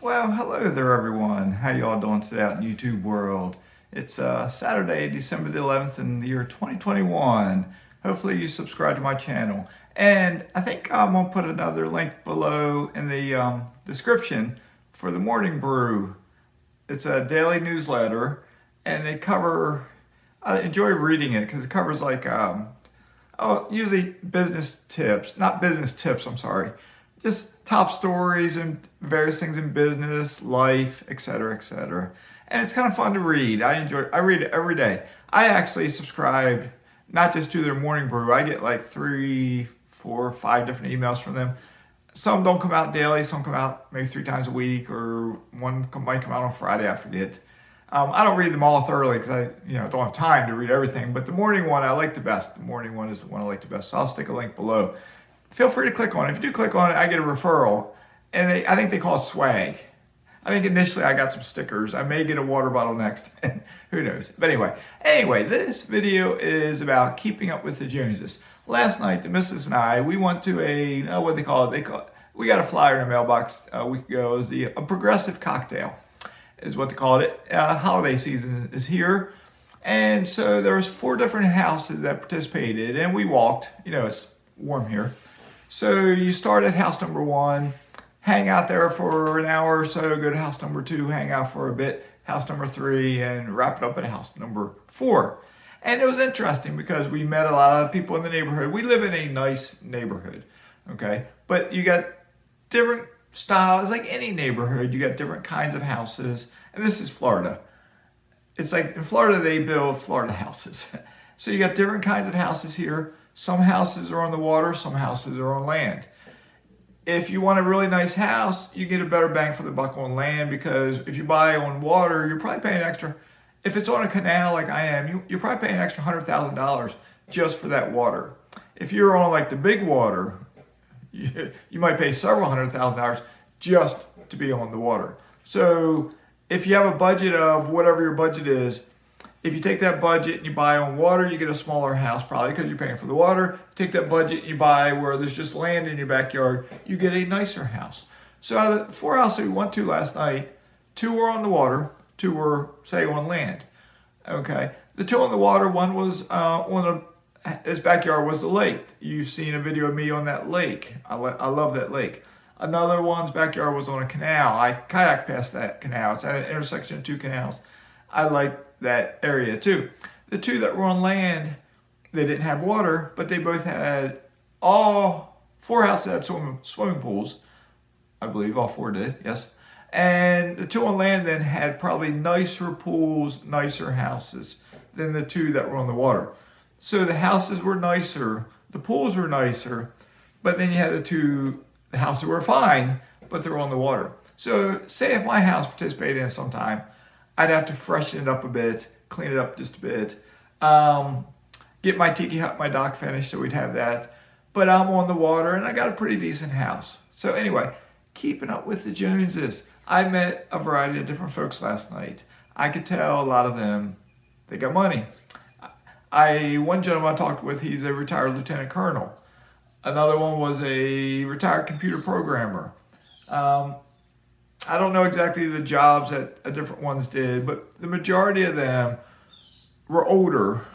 Well, hello there, everyone. How you all doing today out in YouTube world? It's Saturday, December the 11th in the year 2021. Hopefully you subscribe to my channel. And I think I'm going to put another link below in the description for the Morning Brew. It's a daily newsletter, and they cover, I enjoy reading it because it covers usually business tips, not business tips, I'm sorry, just top stories and various things in business, life, etc., etc. And it's kind of fun to read. I read it every day. I actually subscribe not just to their morning brew. I get like 3, 4, 5 different emails from them. Some don't come out daily. Some come out maybe 3 times a week, or one might come out on Friday. I forget. I don't read them all thoroughly because I don't have time to read everything. But the morning one I like the best. The morning one is the one I like the best. So I'll stick a link below. Feel free to click on it. If you do click on it, I get a referral, and I think they call it swag. I think initially I got some stickers. I may get a water bottle next. Who knows? But anyway, this video is about keeping up with the Joneses. Last night, the missus and I, we went to what they call it. We got a flyer in the mailbox a week ago. It was a progressive cocktail, is what they called it. Holiday season is here. And so there was 4 different houses that participated, and we walked. It's warm here. So you start at house number 1, hang out there for an hour or so, go to house number 2, hang out for a bit, house number 3, and wrap it up at house number 4. And it was interesting because we met a lot of people in the neighborhood. We live in a nice neighborhood, okay? But you got different styles, like any neighborhood. You got different kinds of houses. And this is Florida. It's like in Florida, they build Florida houses. So you got different kinds of houses here. Some houses are on the water, some houses are on land. If you want a really nice house, you get a better bang for the buck on land, because if you buy on water, you're probably paying extra. If it's on a canal like I am, you're probably paying an extra $100,000 just for that water. If you're on like the big water, you might pay several $100,000 just to be on the water. So if you have a budget of whatever your budget is, if you take that budget and you buy on water, you get a smaller house, probably because you're paying for the water. Take that budget and you buy where there's just land in your backyard, you get a nicer house. So out of the 4 houses we went to last night, 2 were on the water, 2 were, say, on land. Okay, the 2 on the water, one was his backyard was the lake. You've seen a video of me on that lake. I love that lake. Another one's backyard was on a canal. I kayaked past that canal. It's at an intersection of 2 canals. I like that area too. The 2 that were on land, they didn't have water, but they both had, all 4 houses had swimming pools. I believe all 4 did, yes. And the 2 on land then had probably nicer pools, nicer houses than the 2 that were on the water. So the houses were nicer, the pools were nicer, but then you had the houses were fine, but they were on the water. So say if my house participated in it sometime, I'd have to freshen it up a bit, clean it up just a bit, get my Tiki Hut, my dock finished, so we'd have that. But I'm on the water, and I got a pretty decent house. So anyway, keeping up with the Joneses. I met a variety of different folks last night. I could tell a lot of them, they got money. One gentleman I talked with, he's a retired lieutenant colonel. Another one was a retired computer programmer. I don't know exactly the jobs that different ones did, but the majority of them were older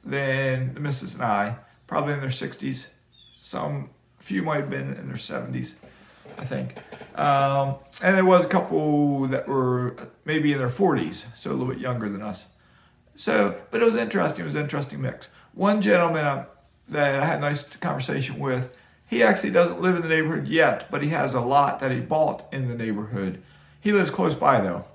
than the missus and I, probably in their 60s. A few might have been in their 70s, I think. And there was a couple that were maybe in their 40s, so a little bit younger than us. But it was interesting. It was an interesting mix. One gentleman that I had a nice conversation with, he actually doesn't live in the neighborhood yet, but he has a lot that he bought in the neighborhood. He lives close by though.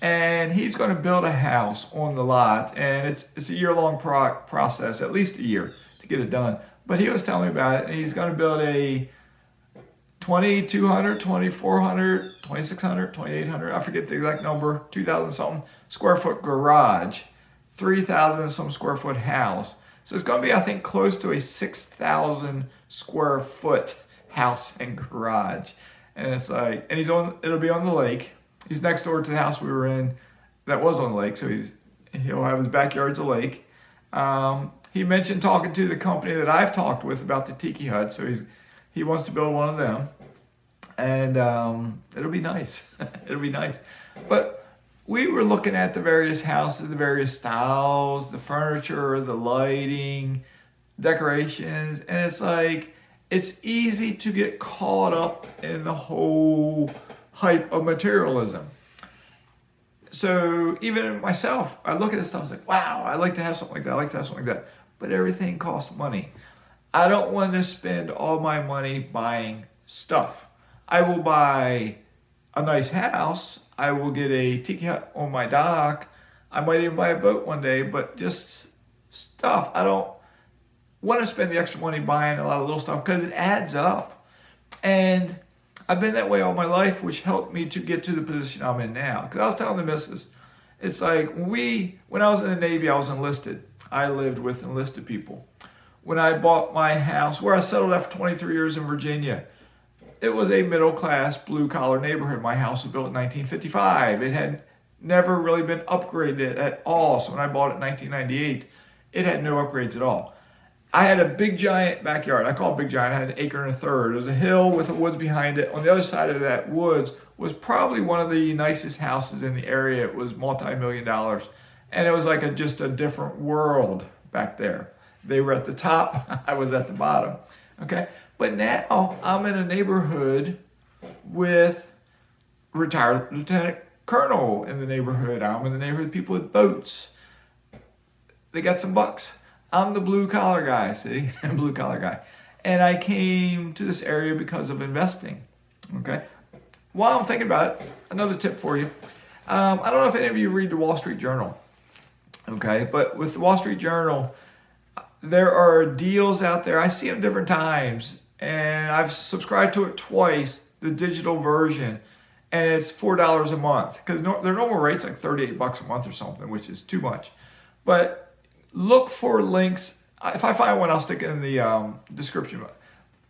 And he's going to build a house on the lot, and it's a year-long process, at least a year to get it done. But he was telling me about it, and he's going to build a 2,200, 2,400, 2,600, 2,800, I forget the exact number, 2,000 something square foot garage, 3,000 some square foot house. So it's going to be, I think, close to a 6,000 square foot house and garage. And it's like, and it'll be on the lake. He's next door to the house we were in that was on the lake. So he'll have his backyard's a lake. He mentioned talking to the company that I've talked with about the Tiki Hut. So he wants to build one of them. and it'll be nice. It'll be nice. But we were looking at the various houses, the various styles, the furniture, the lighting, decorations, and it's like it's easy to get caught up in the whole hype of materialism. So even myself, I look at this stuff, I was like, wow, I like to have something like that. I like to have something like that. But everything costs money. I don't want to spend all my money buying stuff. I will buy a nice house. I will get a Tiki Hut on my dock. I might even buy a boat one day, but just stuff. I don't want to spend the extra money buying a lot of little stuff because it adds up. And I've been that way all my life, which helped me to get to the position I'm in now. Because I was telling the missus, it's like when I was in the Navy, I was enlisted. I lived with enlisted people. When I bought my house, where I settled after 23 years in Virginia, it was a middle-class, blue-collar neighborhood. My house was built in 1955. It had never really been upgraded at all. So when I bought it in 1998, it had no upgrades at all. I had a big giant backyard. I call it big giant. I had an acre and a third. It was a hill with the woods behind it. On the other side of that woods was probably one of the nicest houses in the area. It was multi-million dollars. And it was like just a different world back there. They were at the top. I was at the bottom. Okay. But now I'm in a neighborhood with retired lieutenant colonel in the neighborhood. I'm in the neighborhood with people with boats. They got some bucks. I'm the blue collar guy, see? I'm blue collar guy. And I came to this area because of investing, okay? While I'm thinking about it, another tip for you. I don't know if any of you read the Wall Street Journal, okay? But with the Wall Street Journal, there are deals out there. I see them different times, and I've subscribed to it twice, the digital version, and it's $4 a month because their normal rate's like $38 a month or something, which is too much. But look for links. If I find one, I'll stick it in the description.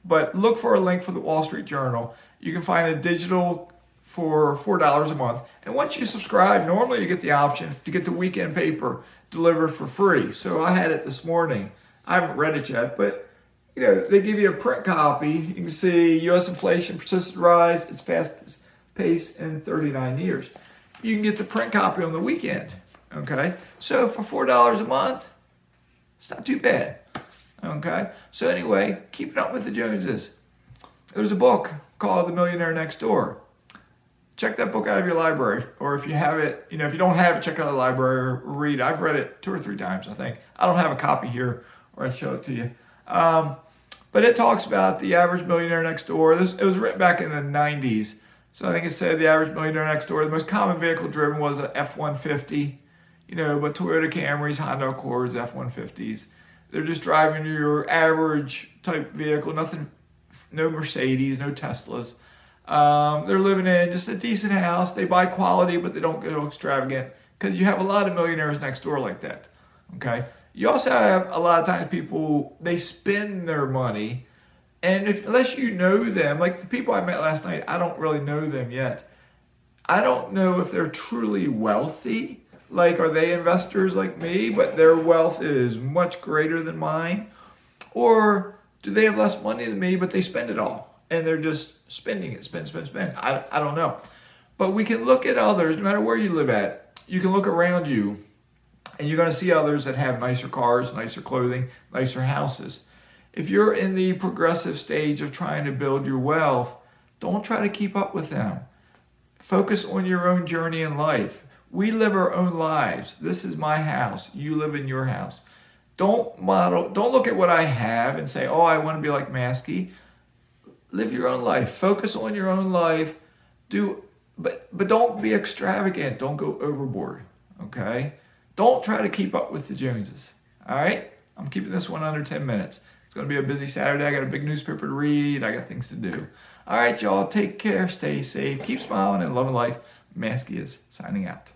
But look for a link for the Wall Street Journal. You can find a digital for $4 a month. And once you subscribe, normally you get the option to get the weekend paper delivered for free. So I had it this morning. I haven't read it yet, but they give you a print copy. You can see U.S. inflation persistent rise, its fastest pace in 39 years. You can get the print copy on the weekend. Okay, so for $4 a month, it's not too bad. Okay, so anyway, keeping up with the Joneses. There's a book called The Millionaire Next Door. Check that book out of your library, or if you have it, if you don't have it, check it out of the library or read it. I've read it 2 or 3 times, I think. I don't have a copy here, or I'd show it to you. But it talks about the average millionaire next door. It was written back in the 90s. So I think it said the average millionaire next door, the most common vehicle driven was an F-150. But Toyota Camrys, Honda Accords, F-150s, they're just driving your average type vehicle, nothing, no Mercedes, no Teslas. They're living in just a decent house. They buy quality, but they don't go extravagant because you have a lot of millionaires next door like that, okay? You also have a lot of times people, they spend their money, and unless you know them, like the people I met last night, I don't really know them yet. I don't know if they're truly wealthy. Like, are they investors like me, but their wealth is much greater than mine? Or do they have less money than me, but they spend it all? And they're just spending it, spend. I don't know. But we can look at others, no matter where you live at. You can look around you, and you're going to see others that have nicer cars, nicer clothing, nicer houses. If you're in the progressive stage of trying to build your wealth, don't try to keep up with them. Focus on your own journey in life. We live our own lives. This is my house. You live in your house. Don't look at what I have and say, oh, I want to be like Mazske. Live your own life. Focus on your own life. But don't be extravagant. Don't go overboard. Okay? Don't try to keep up with the Joneses. All right? I'm keeping this one under 10 minutes. It's going to be a busy Saturday. I got a big newspaper to read. I got things to do. All right, y'all. Take care. Stay safe. Keep smiling and loving life. Mazske is signing out.